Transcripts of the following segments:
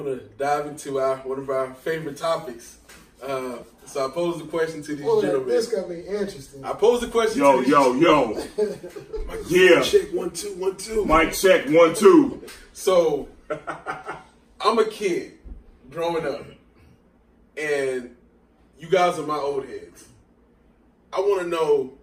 want to dive into one of our favorite topics. So I posed the question to these gentlemen. This gonna be interesting. I posed the question Yo. Yeah. Check 1 2 1 2. Mic check 1 2. So I'm a kid growing up, and you guys are my old heads. I want to know,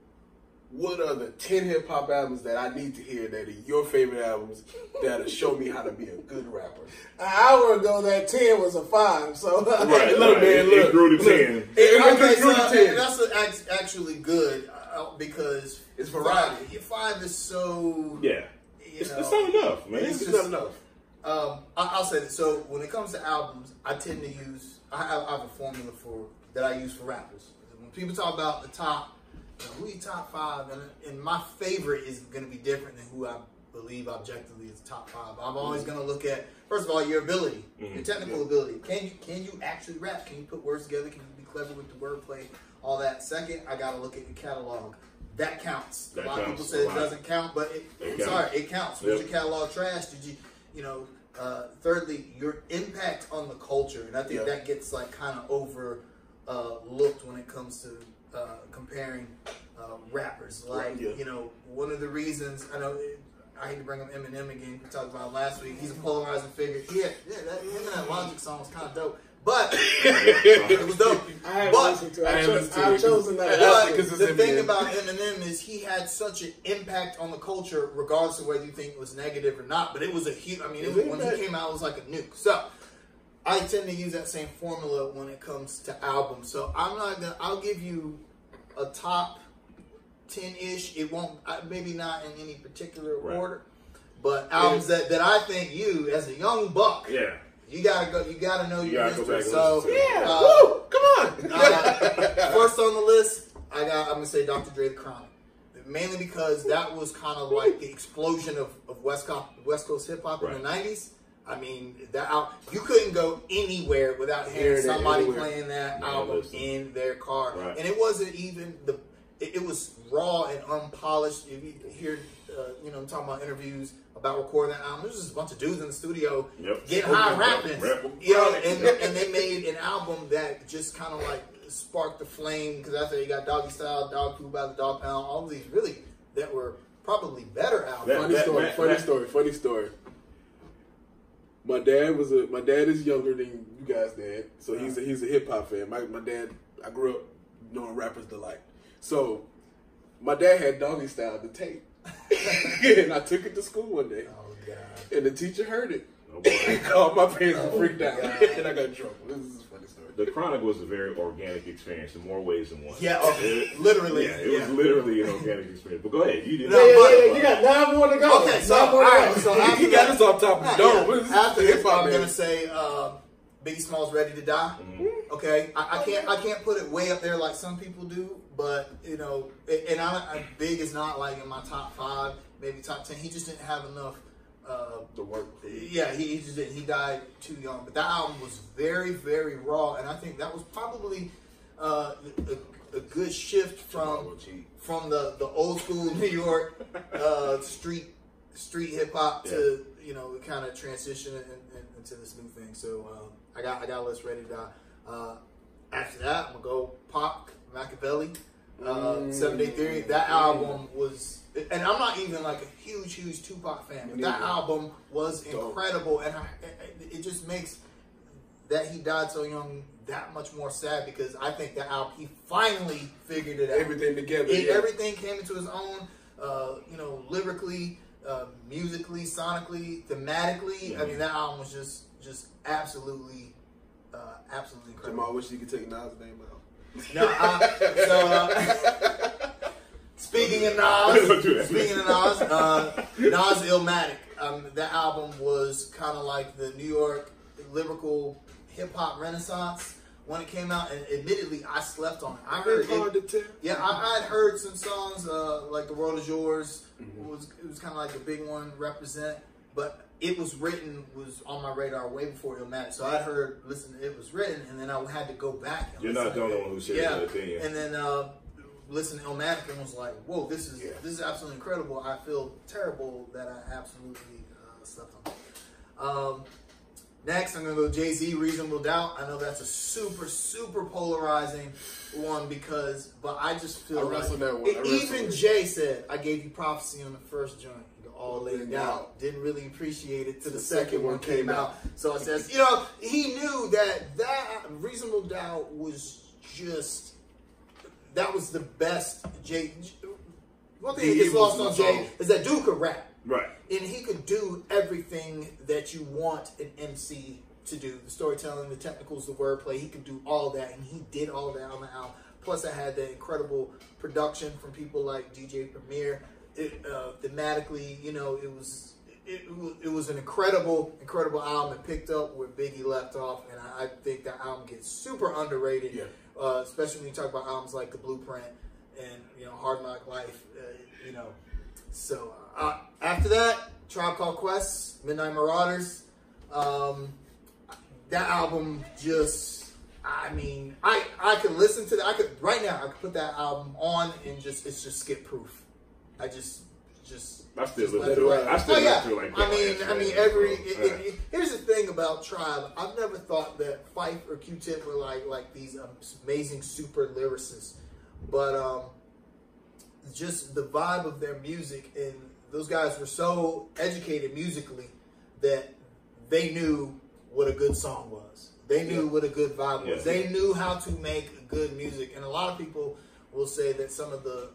what are the 10 hip hop albums that I need to hear that are your favorite albums that'll show me how to be a good rapper? An hour ago, that 10 was a 5. So Right, look, right. man, look. It grew to 10. Okay, grew so to 10. that's actually good because It's variety. 5 is so Yeah. It's not enough, man. It's not enough. I'll say this. So when it comes to albums, I tend to use. I have a formula that I use for rappers. When people talk about the top, who your top 5, and my favorite is going to be different than who I believe objectively is top 5. I'm always going to look at, first of all, your ability, your technical ability. Can you actually rap? Can you put words together? Can you be clever with the wordplay? All that. Second, I got to look at your catalog. That counts. A lot of people say it doesn't count, but it counts. Was your catalog trash? Did you, thirdly, your impact on the culture, and I think that gets like kind of overlooked when it comes to comparing rappers. Like, one of the reasons, I hate to bring up Eminem again, we talked about last week, he's a polarizing figure. Him and that Logic song was kind of dope. But it was dope. I haven't listened to it. I've chosen that. But the thing about Eminem is he had such an impact on the culture, regardless of whether you think it was negative or not. But it was a huge. When he came out, it was like a nuke. So I tend to use that same formula when it comes to albums. So I'll give you a top 10-ish. It won't, maybe not in any particular order, but albums that I think you, as a young buck, you gotta go. You gotta know your history. So woo, come on. First on the list, I'm gonna say Dr. Dre, The Chronic, mainly because that was kind of like the explosion of West Coast hip hop in the '90s. I mean, you couldn't go anywhere without hearing somebody playing that album in their car, and it wasn't even it was raw and unpolished. If you hear, I'm talking about interviews about recording that album, there's just a bunch of dudes in the studio getting high rapping, and they made an album that just kind of like sparked the flame, because after you got Doggy Style, Dog Food by the Dog Pound, all of these really that were probably better albums. Funny story. My dad is younger than you guys' dad, so he's a hip hop fan. My dad, I grew up knowing Rapper's Delight. So my dad had Doggy Style, the tape. And I took it to school one day. Oh, God. And the teacher heard it. And called my parents and freaked out. And I got in trouble. This is a funny story. The Chronic was a very organic experience in more ways than one. Yeah, literally. Yeah, it was literally an organic experience. But go ahead. You did you got 9 more to go. Okay, so he got us off top of the dome. After this, I'm going to say Biggie Smalls, Ready to Die. Okay, I can't put it way up there like some people do, but and Big is not like in my top 5, maybe top 10. He just didn't have enough the work. Yeah, he just didn't. He died too young. But that album was very, very raw, and I think that was probably a good shift from the old school New York street hip hop to kind of transition into this new thing. So I got a list Ready to Die. After that, I'm gonna go Pac, Machiavelli, 7 Day Theory. That album was, and I'm not even like a huge Tupac fan, but that album was incredible, and it just makes that he died so young that much more sad, because I think that album, he finally figured it out. Everything together. Everything came into his own, lyrically, musically, sonically, thematically. I mean, that album was just absolutely incredible. Jamal, I wish you could take Nas' name out. No, speaking of Nas, Nas Illmatic. That album was kind of like the New York lyrical hip hop renaissance when it came out, and admittedly, I slept on it. I heard it. Yeah, I had heard some songs like "The World Is Yours." It was kind of like a big one, Represent, but It Was Written was on my radar way before Illmatic. So I heard, listen, It Was Written, and then I had to go back. And You're not the only one who shares that opinion. And then listen to Illmatic and was like, whoa, this is absolutely incredible. I feel terrible that I absolutely slept on it. Next, I'm going to go Jay-Z, Reasonable Doubt. I know that's a super, super polarizing one but I just feel even Jay said, I gave you prophecy on the first joint. You all laid out. Didn't really appreciate it till the second one came out. So it says, he knew that Reasonable Doubt was just, that was the best Jay. One thing that gets lost on Jay is that dude could rap. Right. And he could do everything that you want an MC to do. The storytelling, the technicals, the wordplay. He could do all that, and he did all that on the album. Plus, I had the incredible production from people like DJ Premier. Thematically, it was an incredible album. It picked up where Biggie left off, and I think that album gets super underrated. Yeah. Especially when you talk about albums like The Blueprint and Hard Knock Life. So after that, Tribe Called Quest, Midnight Marauders. That album just, I could listen to that. Right now, I could put that album on and it's just skip proof. I still listen to it. I still listen to it like here's the thing about Tribe. I've never thought that Phife or Q-Tip were like these amazing super lyricists, but just the vibe of their music, and those guys were so educated musically that they knew what a good song was. They knew what a good vibe was. They knew how to make good music. And a lot of people will say that some of the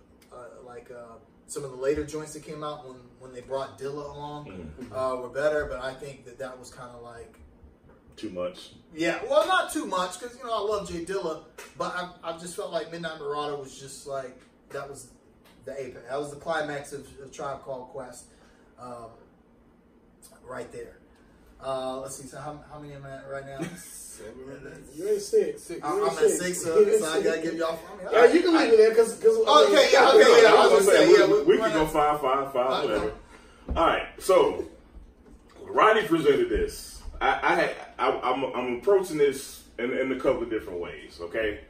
some of the later joints that came out when they brought Dilla along were better. But I think that was kind of like too much. Yeah, well, not too much because I love Jay Dilla, but I just felt like Midnight Marauder was just like that was the apex. That was the climax of Tribe Called Quest, right there. Let's see. So how many am I at right now? 7. You're at 6. I'm at 6, so I gotta give y'all. You can leave it there because. Okay. I was gonna say we can go 5, whatever. All right. So Rodney presented this. I'm approaching this in a couple of different ways. Okay,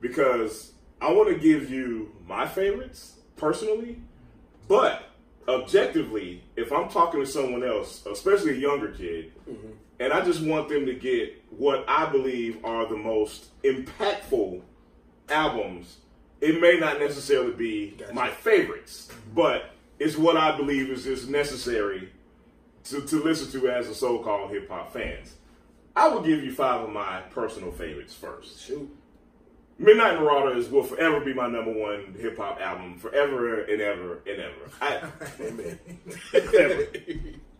because I want to give you my favorites personally, but objectively, if I'm talking to someone else, especially a younger kid, and I just want them to get what I believe are the most impactful albums, it may not necessarily be my favorites, but it's what I believe is just necessary to listen to as a so-called hip-hop fans. I will give you 5 of my personal favorites first. Shoot. Midnight Marauders will forever be my #1 hip-hop album, forever and ever and ever.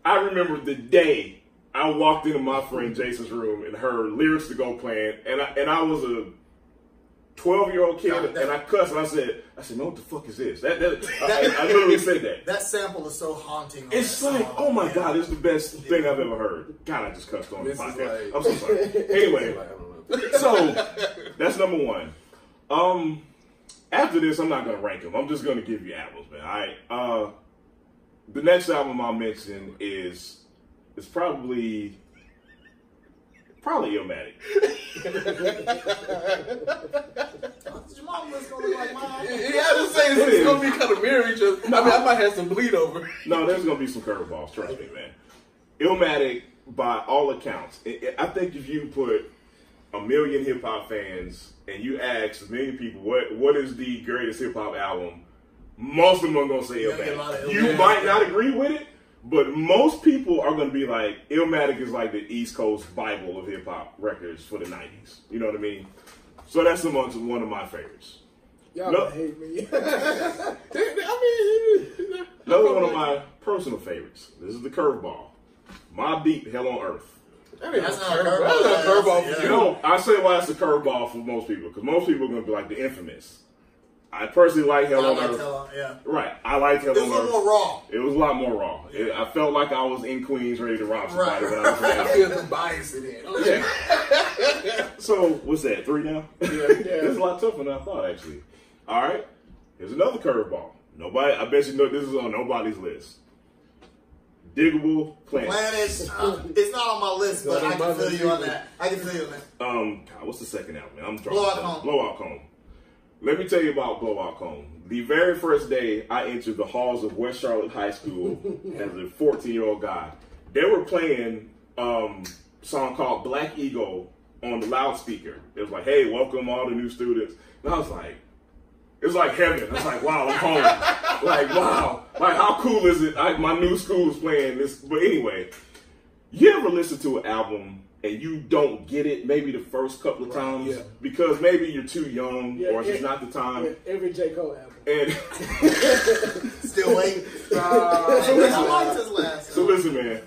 I remember the day I walked into my friend Jason's room and heard Lyrics to Go playing, and I was a 12-year-old kid, and I cussed, and I said, man, what the fuck is this? I literally said that. That sample is so haunting. It's like, oh my God, it's the best thing I've ever heard. God, I just cussed on the podcast. I'm so sorry. Anyway, so that's #1. After this, I'm not going to rank them. I'm just going to give you albums, man. All right. The next album I'll mention is probably Illmatic. Jamal was going to look like mine. Yeah, I was saying it's going to be kind of mirror each other. I might have some bleed over. No, there's going to be some curveballs. Trust me, man. Illmatic, by all accounts, I think if you put 1 million hip hop fans and you ask many people what is the greatest hip hop album, most of them are going to say Illmatic. You might not agree with it, but most people are going to be like, Illmatic is like the East Coast Bible of hip hop records for the 90s. You know what I mean? So that's one of my favorites. Y'all hate me. Another one of my personal favorites. This is the curveball. Mobb Deep, Hell on Earth. That's not a curveball. You know, I say why it's a curveball for most people, because most people are going to be like the Infamous. I personally like Hell on Earth. Right. I like Hell on Earth. It was a little more raw. It was a lot more raw. I felt like I was in Queens ready to rob somebody when I was there. I feel the bias in it. Yeah. So, what's that, 3 now? Yeah. It's a lot tougher than I thought, actually. All right. Here's another curveball. I bet you know this is on nobody's list. Digable Planets. It's not on my list, but I can feel you on that. God, what's the second album, man? I'm drunk. Blowout Cone. Let me tell you about Blowout Cone. The very first day I entered the halls of West Charlotte High School as a 14-year-old guy, they were playing song called Black Eagle on the loudspeaker. It was like, hey, welcome all the new students. And I was like, it was like heaven. I was like, wow, I'm home. Like, wow. Like, how cool is it? My new school is playing this. But anyway, you ever listen to an album and you don't get it maybe the first couple of times because maybe you're too young or it's not the time? Yeah, every J. Cole album. And Still waiting. I liked his last. So listen, man.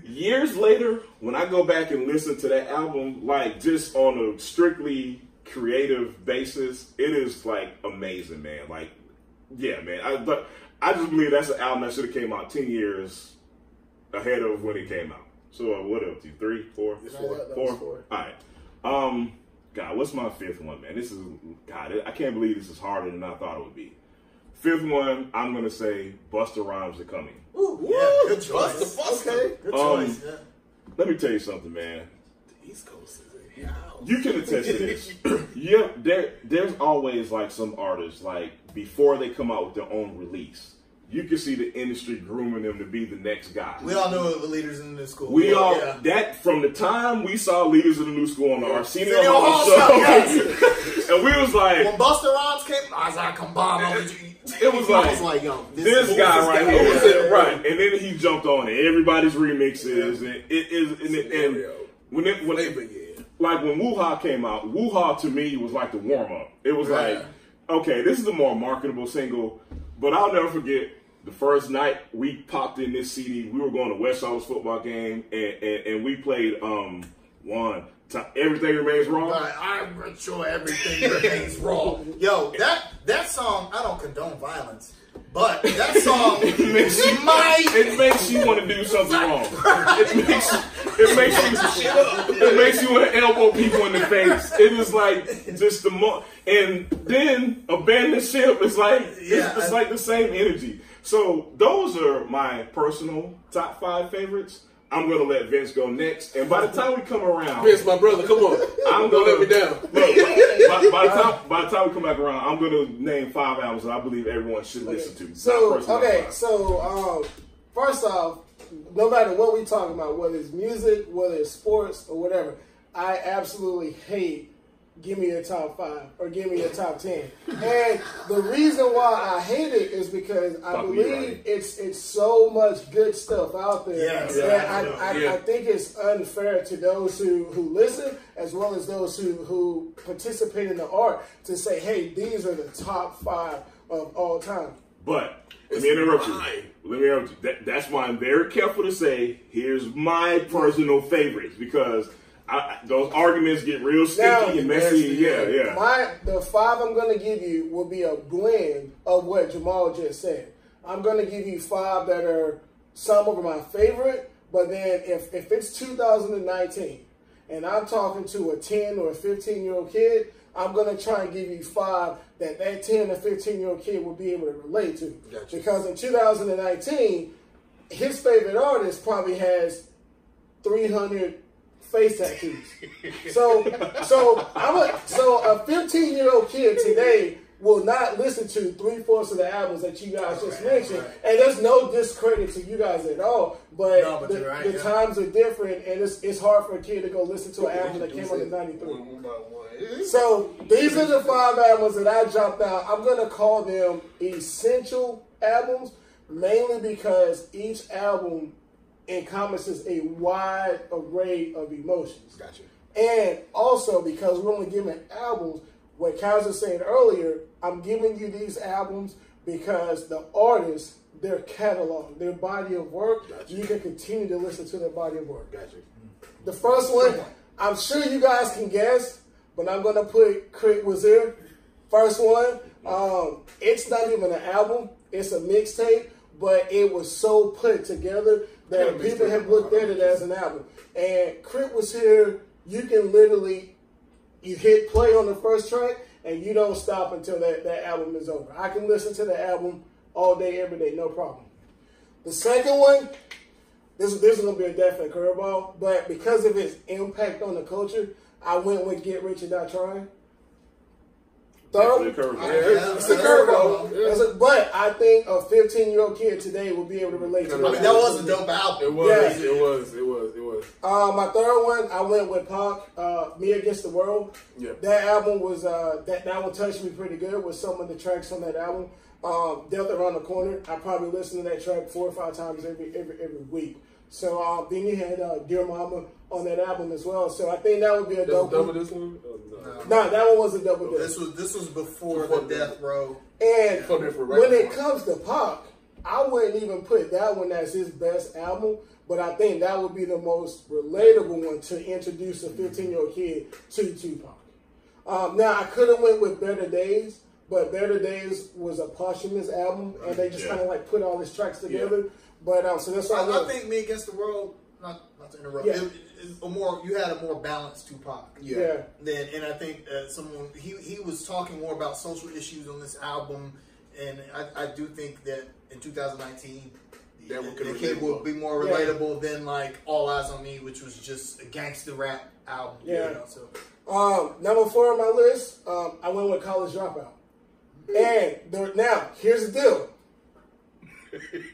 Years later, when I go back and listen to that album, like just on a strictly creative basis, it is like amazing, man. Like, yeah, man. But I just believe that's an album that should have came out 10 years ahead of when it came out. So what up to you? 3, 4? Four? All right. God, what's my fifth one, man? This is, God, I can't believe this is harder than I thought it would be. Fifth one, I'm going to say Busta Rhymes Are Coming. Ooh, yeah, good choice. Okay. Good choice, yeah. Let me tell you something, man. The East Coast is in here. You can attest to this. Yeah, there's always like some artists, like before they come out with their own release, you can see the industry grooming them to be the next guy. We all know the leaders in the new school. That from the time we saw Leaders in the New School on the Arsenio Arsenio Hall Hall show, yes. and we was like, when Busta Rhymes came, I was like, come on, it was like, yo, this guy right here, right? And then he jumped on everybody's remixes, and it is, and when like when Woo-Ha came out, Woo-Ha to me was like the warm up. It was like, okay, this is a more marketable single, but I'll never forget the first night we popped in this CD. We were going to West Shores football game, and we played Everything Remains Wrong. Right, I'm sure everything remains wrong. Yo, that song, I don't condone violence, but that song it makes you want to do something wrong. It makes you want to elbow people in the face. It is like just and then abandon ship is like it's like the same energy. So those are my personal top 5 favorites. I'm gonna let Vince go next, and by the time we come around, Vince, my brother, come on, I'm don't let me down. Look, by the time we come back around, I'm gonna name 5 albums that I believe everyone should listen to. So first off, no matter what we talking about, whether it's music, whether it's sports or whatever, I absolutely hate give me your top 5 or give me your top 10. And the reason why I hate it is because I believe it's so much good stuff out there. I think it's unfair to those who listen as well as those who participate in the art to say, hey, these are the top 5 of all time. But let me interrupt you. That's why I'm very careful to say, here's my personal favorites, because those arguments get real sticky and messy. The 5 I'm going to give you will be a blend of what Jamal just said. I'm going to give you 5 that are some of my favorite, but then if it's 2019 and I'm talking to a 10 or a 15-year-old kid, I'm going to try and give you 5 that 10 or 15-year-old kid will be able to relate to. Gotcha. Because in 2019, his favorite artist probably has 300 face tattoos. So a 15-year-old kid today will not listen to 3/4 of the albums that you guys just mentioned. Right. And there's no discredit to you guys at all. But the times are different, and it's hard for a kid to go listen to an album that came out in '93. So these are the 5 albums that I dropped out. I'm going to call them essential albums, mainly because each album encompasses a wide array of emotions. Gotcha. And also because we're only giving albums, what Kaz was saying earlier, I'm giving you these albums because the artists, their catalog, their body of work, you can continue to listen to their body of work. Gotcha. The first one, I'm sure you guys can guess, but I'm going to put Crit Wazir. First one, it's not even an album, it's a mixtape, but it was so put together that people have looked at it as an album. And Crit Was Here, you can literally, you hit play on the first track and you don't stop until that album is over. I can listen to the album all day, every day, no problem. The second one, this is going to be a definite curveball, but because of its impact on the culture, I went with Get Rich or Die Trying. Definitely third. a curveball. Yeah, It's a curveball. But I think a 15-year-old kid today will be able to relate to I mean, that. that was a dope album. It was. Yeah. It was. My third one, I went with Pac, Me Against the World. Yeah. That album was that one touched me pretty good with some of the tracks on that album. Death Around the Corner. I probably listen to that track 4 or 5 times every week. So then you had Dear Mama on that album as well. So I think that would be a dope Double one. this one? No, that one was a double disc. This was before the Death Row. And For different when it records. comes to Pac, I wouldn't even put that one as his best album, but I think that would be the most relatable one to introduce a 15-year-old kid to Tupac. Now, I could have went with Better Days, but Better Days was a posthumous album, and they just kind of like put all his tracks together. But so that's why I think Me Against the World, not to interrupt, Yeah. you had a more balanced Tupac. Yeah. And I think he was talking more about social issues on this album, and I do think that in 2019 the kid will be more relatable than like All Eyes on Me, which was just a gangster rap album. Yeah. You know, so. Number 4 on my list, I went with College Dropout. And now, here's the deal.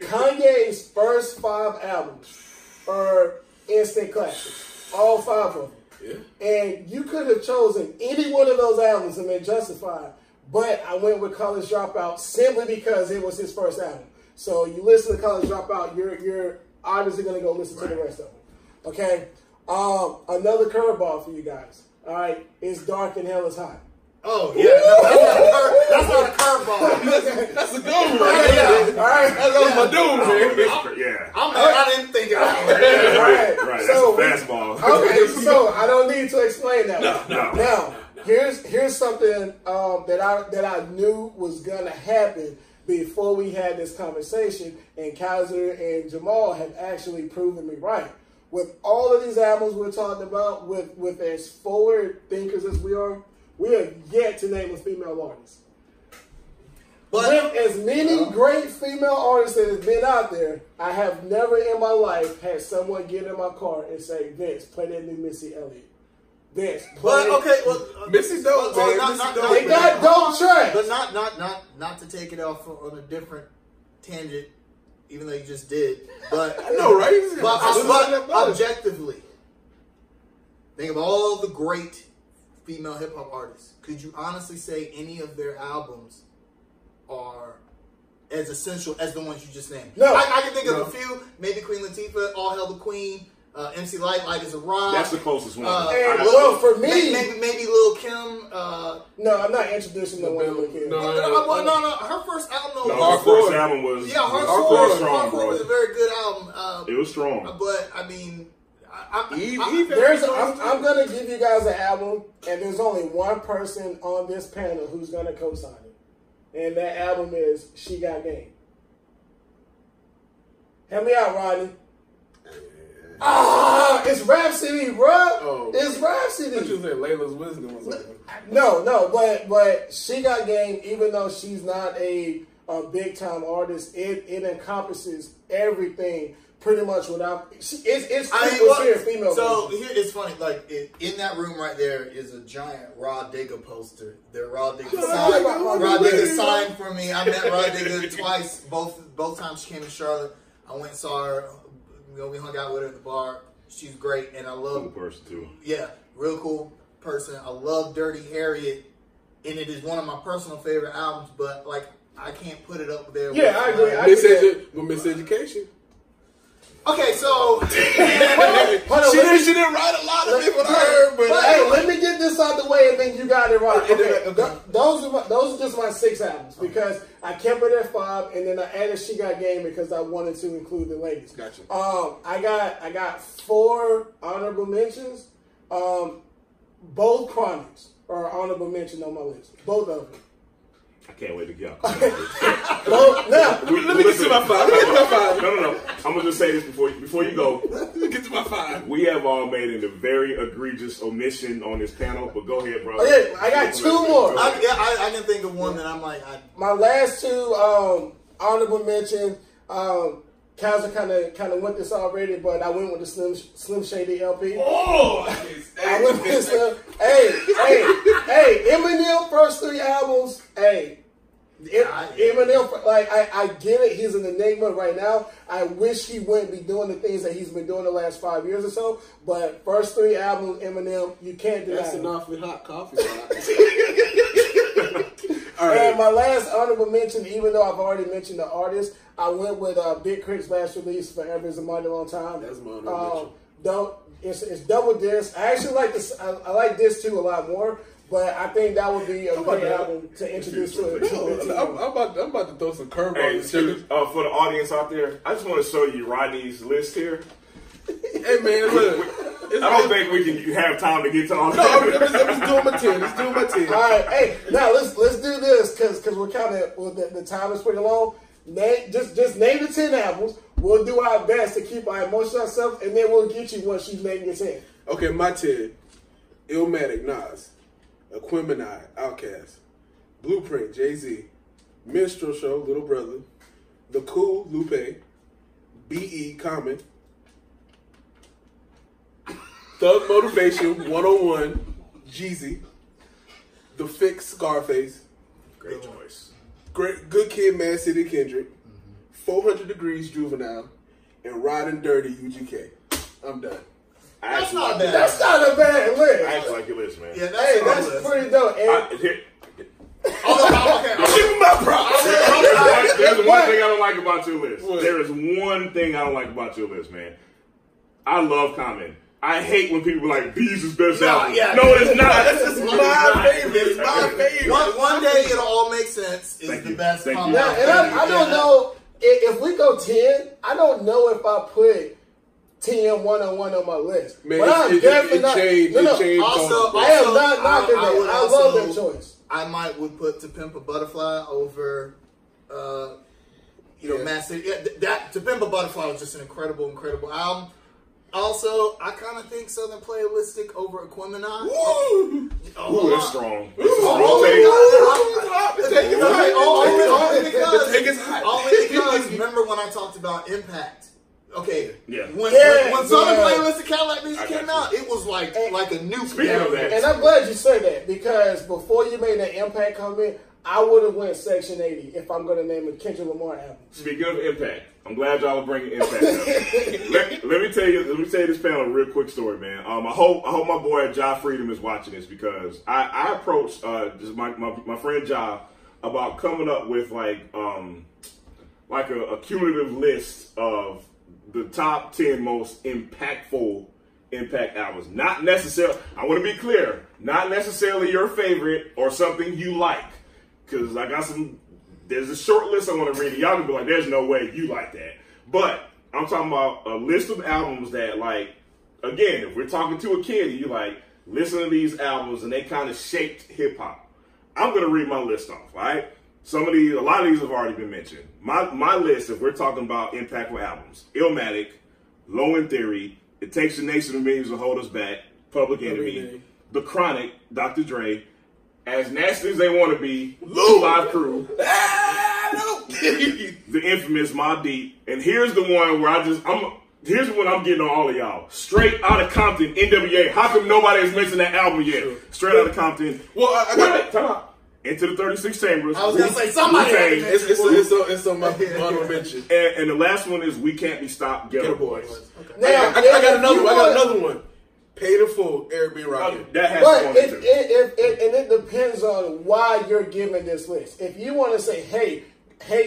Kanye's first 5 albums are instant classics. All 5 of them. Yeah. And you could have chosen any one of those albums and been justified. But I went with College Dropout simply because it was his first album. So you listen to College Dropout, you're obviously going to go listen to the rest of them. Okay? Another curveball for you guys. All right? It's Dark and Hell is Hot. Oh, yeah. That's not a curveball. That's a good one right there. All right? That was my dude, man. I didn't think about it. Right, So, that's a fastball. Okay, so I don't need to explain that one. No. Now, here's something that I knew was gonna happen before we had this conversation, and Kaiser and Jamal have actually proven me right. With all of these albums we're talking about, with as forward thinkers as we are yet to name a female artist. But With as many great female artists that have been out there, I have never in my life had someone get in my car and say, Vince, play that new Missy Elliott. Vince, play. But okay, well, Missy dope, man. Missy dope. They got dope tracks. but not to take it off on a different tangent, even though you just did. But I know, right? but objectively, think of all the great female hip hop artists. Could you honestly say any of their albums are as essential as the ones you just named? No. I can think of a few. Maybe Queen Latifah, All Hail the Queen, MC Light, Light is a Rock. That's the closest one. Well, for me, maybe Lil Kim. no, I'm not introducing no one with Kim. No. No. Her first album, No, her first album was Hardcore was strong, Hardcore bro. was a very good album. It was strong. But I mean, I'm gonna give you guys an album, and there's only one person on this panel who's gonna co-sign it, and that album is She Got Game. Help me out, Rodney. It's Rhapsody, bro. Oh. It's Rhapsody. What you say, Layla's Wisdom or something? No, but She Got Game, even though she's not a big time artist, it encompasses everything pretty much without. It's female. So version. here it's funny. Like in that room right there is a giant Rod Digger poster. That Rod Digger signed. Rod Digger signed for me. I met Rod Digger twice. Both times she came to Charlotte. I went and saw her. We hung out with her at the bar. She's great, and I love Cool person too. Yeah, real cool person. I love Dirty Harriet, and it is one of my personal favorite albums. But like, I can't put it up there. Yeah, I agree. Miseducation. Okay, so Hold on, She didn't write a lot of it with her, but hey, let me get this out the way, and then you got it right. Okay, Okay. those are just my 6 albums because I kept it at 5, and then I added She Got Game because I wanted to include the ladies. Gotcha. I got 4 honorable mentions. Both Chronics are honorable mention on my list. Both of them. I can't wait to get out. Now, Let me get to my 5. No. I'm gonna just say this before you go. Let me get to my 5. We have all made a very egregious omission on this panel, but go ahead, bro. Oh, yeah, I got 2 more. I can think of one that I'm like, My last 2 honorable mention, Kaiser kind of went this already, but I went with the Slim Shady LP. Oh, I went with the Slim. Hey, Eminem first 3 albums. Hey, Eminem, like I get it. He's an enigma right now. I wish he wouldn't be doing the things that he's been doing the last 5 years or so. But first 3 albums, Eminem, you can't do That's that. an awfully hot coffee. All right. And my last honorable mention, even though I've already mentioned the artist, I went with Big Crit's last release, Forever Is a Mighty Long Time. That's my honorable mention. It's double disc. I actually like this. I like this too a lot more. But I think that would be a great album to introduce to it. I'm about to throw some Hey, curveballs. for the audience out there, I just want to show you Rodney's list here. Hey man, look. I don't think we can have time to get to all No, that. I'm just doing my 10. Just doing my 10. All right, hey, now let's do this because we're kind of the time is pretty long. Just name the 10 albums. We'll do our best to keep our emotions ourselves, and then we'll get you once you name your 10. Okay, my 10. Illmatic, Nas. Aquemini, Outkast. Blueprint, Jay-Z. Minstrel Show, Little Brother. The Cool, Lupe. B.E., Common. Thug Motivation, 101, Jeezy. The Fix, Scarface. Great choice. Good Kid, Mad City, Kendrick. 400 Degrees, Juvenile. And Riding Dirty, UGK. I'm done. That's not bad. That's not a bad list. I actually like your list, man. Yeah, that's Hey, a that's list. pretty dope. And Here, Okay. Give me my props. there's one thing I don't like about your list. What? There is one thing I don't like about your list, man. I love Common. I hate when people are like, these is best album. yeah. No, it's not. This is my favorite. It's my favorite. One day it'll all make sense. Is Thank the you. best. Thank you. combo. now, and I don't know if we go 10. I don't know if I put 10 101 on my list. Man, but I'm it definitely not. changed. No, It no. changed. Also, I am not knocking I that. would I also- love that choice. I would put To Pimp a Butterfly over, Yeah. Mad City. Yeah, that To Pimp a Butterfly was just an incredible album. Also, I kind of think Southern Playalistic over Aquemini. Woo! Ooh, that's strong. The take is hot. Only The take is hot. Only because remember when I talked about Impact? Okay, Yeah. When Yeah, Southern yeah. Playalistic Cadillac Music I got came you. out, it was like a nuke. Speaking of that, And I'm glad you said that because before you made that Impact comment, I would have went Section 80 if I'm going to name a Kendrick Lamar album. speaking of Impact, I'm glad y'all are bringing Impact up. let me tell you this panel a real quick story, man. I hope my boy Ja Freedom is watching this because I approached just my friend Ja about coming up with like a cumulative list of the top 10 most impactful Impact albums. Not necessarily, I want to be clear, not necessarily your favorite or something you like. Because I got there's a short list I want to read. And y'all can be like, there's no way you like that. But I'm talking about a list of albums that, like, again, if we're talking to a kid, you like, listen to these albums and they kind of shaped hip hop. I'm going to read my list off, all right? A lot of these have already been mentioned. My list, if we're talking about impactful albums, Illmatic, Low End Theory, It Takes a Nation of Millions to Hold Us Back, Public Enemy, The Chronic, Dr. Dre, As Nasty as They Want to Be, Live Crew, the infamous Mobb Deep, and here's the one where here's the one I'm getting on all of y'all. Straight Outta Compton, NWA. How come nobody has mentioned that album yet? Straight Outta Compton. Well, I got Time out. Into the 36 Chambers. I was gonna say somebody had to Wu-Tang. mention it's on my honorable mention. And the last one is We Can't Be Stopped, Ghetto Ghetto Boys. Boys. Now, I got another one. Paid in Full, Eric B. Rocket. That has But to go on too. it depends on why you're giving this list. If you want to say, hey,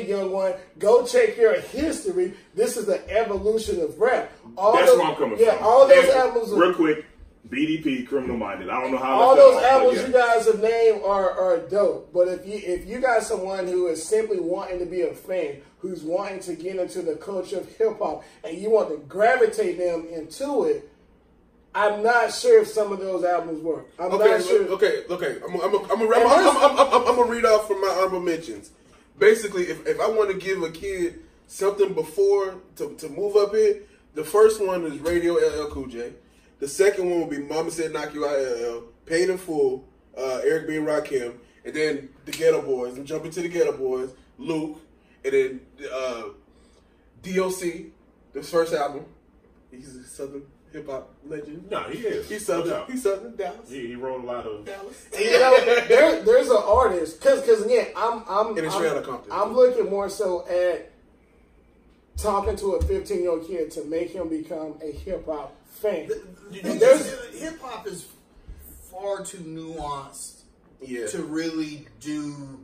young one, go check your history. This is the evolution of rap. That's where I'm coming from. Yeah, all those And albums. real quick, BDP, Criminal Minded. I don't know how. All I left those that off, albums but you guys have named are dope. But if you got someone who is simply wanting to be a fan, who's wanting to get into the culture of hip hop, and you want to gravitate them into it, I'm not sure if some of those albums work. I'm not sure. Okay. I'm gonna read off from my honorable mentions. Basically, if I want to give a kid something before to move up in, the first one is Radio LL Cool J. The second one will be Mama Said Knock You Out LL, Paid in Full, Eric B. and Rakim, and then the Ghetto Boys. I'm jumping to the Ghetto Boys, Luke, and then DOC, this first album. He's a Southern hip hop legend. No, he is. He's Southern. No doubt. He's Southern. Dallas. He wrote a lot of. Dallas. And, there's an artist because again, I'm looking more so at talking to a 15-year-old kid to make him become a hip hop fan. Hip hop is far too nuanced to really do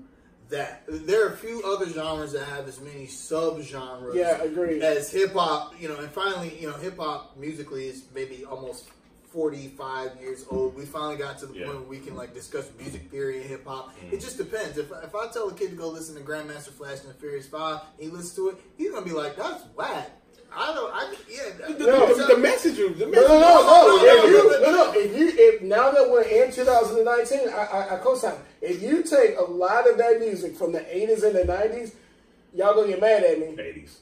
that. There are a few other genres that have as many sub-genres agreed. as hip-hop, and finally, hip-hop musically is maybe almost 45 years old. We finally got to the point where we can discuss music theory in hip-hop. It just depends. If I tell a kid to go listen to Grandmaster Flash and the Furious 5, and he listens to it, he's going to be like, that's whack. The message. If now that we're in 2019, I co-sign. If you take a lot of that music from the 80s and the 90s, y'all gonna get mad at me. 80s.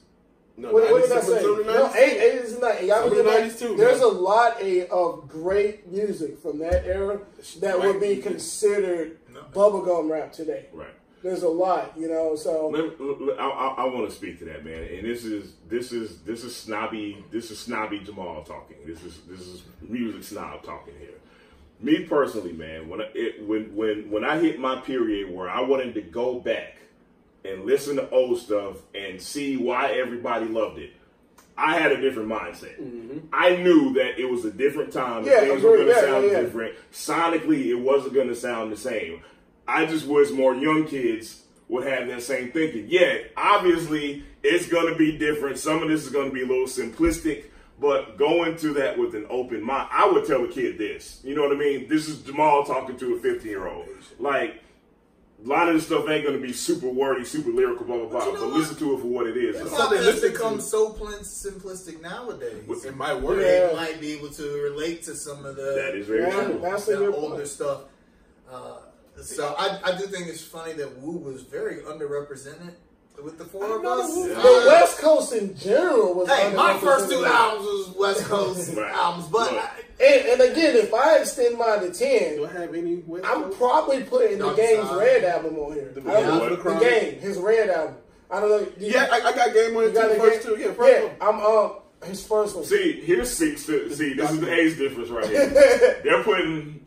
No, what did I say? No, 80s and 90s. Y'all gonna get mad. 90s too. There's a lot of great music from that era that would be considered bubblegum rap today. Right. There's a lot, So I want to speak to that, man. And this is snobby Jamal talking. This is music snob talking here. Me personally, man, when I hit my period where I wanted to go back and listen to old stuff and see why everybody loved it, I had a different mindset. Mm-hmm. I knew that it was a different time. Things were going to sound different. Sonically, it wasn't going to sound the same. I just wish more young kids would have that same thinking. Yeah, obviously, it's going to be different. Some of this is going to be a little simplistic, but go into that with an open mind. I would tell a kid this. You know what I mean? This is Jamal talking to a 15-year-old. Like, a lot of this stuff ain't going to be super wordy, super lyrical, blah, blah, blah. But listen to it for what it is. It's something that's become so simplistic nowadays. It might work. They might be able to relate to some of that is very true. The older stuff. So I do think it's funny that Wu was very underrepresented with the four of us. The West Coast in general was underrepresented. My first two albums was West Coast albums, but and again, if I extend mine to 10, do I have any West I'm Coast? probably putting the Game's Red album on here. The Game, his Red album. I don't know. I got Game on the first two. Yeah, first one. I'm his first one. See, this is the age difference right here. They're putting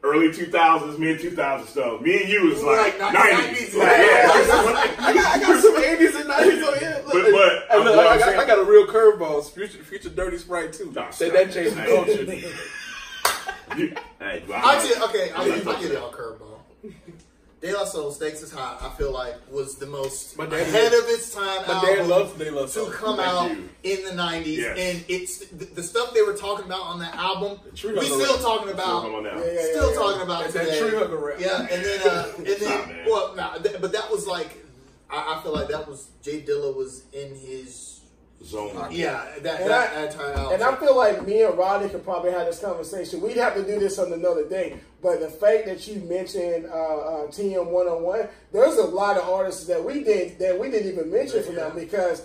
early 2000s, mid 2000s stuff. Me and you is like 90s. I got some 80s and 90s on here. I got a real curveball. Future Dirty Sprite too. That changed the culture. I'll give y'all a curveball. De La Soul, Stakes is High, I feel like was the most ahead of its time album to come out in the 90s. Yes. And it's the stuff they were talking about on that album, we still talking about. Talking about today. That tree hugger rap. Yeah, but that was like, I feel like that was, Jay Dilla was in his zone. Yeah, that entire album. And I feel like me and Rodney could probably have this conversation. We'd have to do this on another day. But the fact that you mentioned TM 101, there's a lot of artists that we didn't even mention from them because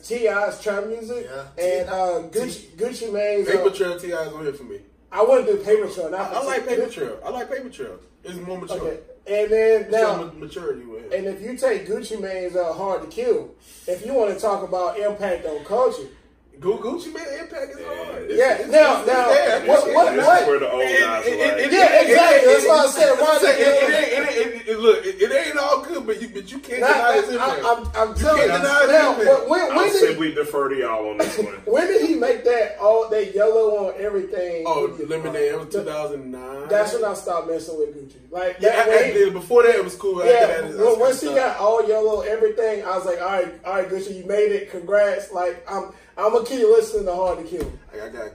T.I.'s trap music and Gucci Mane's Paper Trail. T.I. is on here for me. I wouldn't do Paper Trail. I like Paper Trail. It's more mature. Okay. And then now maturity with it. And if you take Gucci Mane's Hard to Kill, if you want to talk about impact on culture, Gucci Mane impact is hard. Now, what? This is where the old guys are like. Exactly. That's why I said, look, it ain't all good, but you can't deny his impact. I'm telling you now. I'll simply defer to y'all on this one. When did he make that yellow on everything? Oh, Lemonade. It was 2009. That's when I stopped messing with Gucci. Like before that, it was cool. Once he got all yellow everything, I was like, all right, Gucci, you made it. Congrats. Like I'm gonna keep listening to Hard to Kill. I got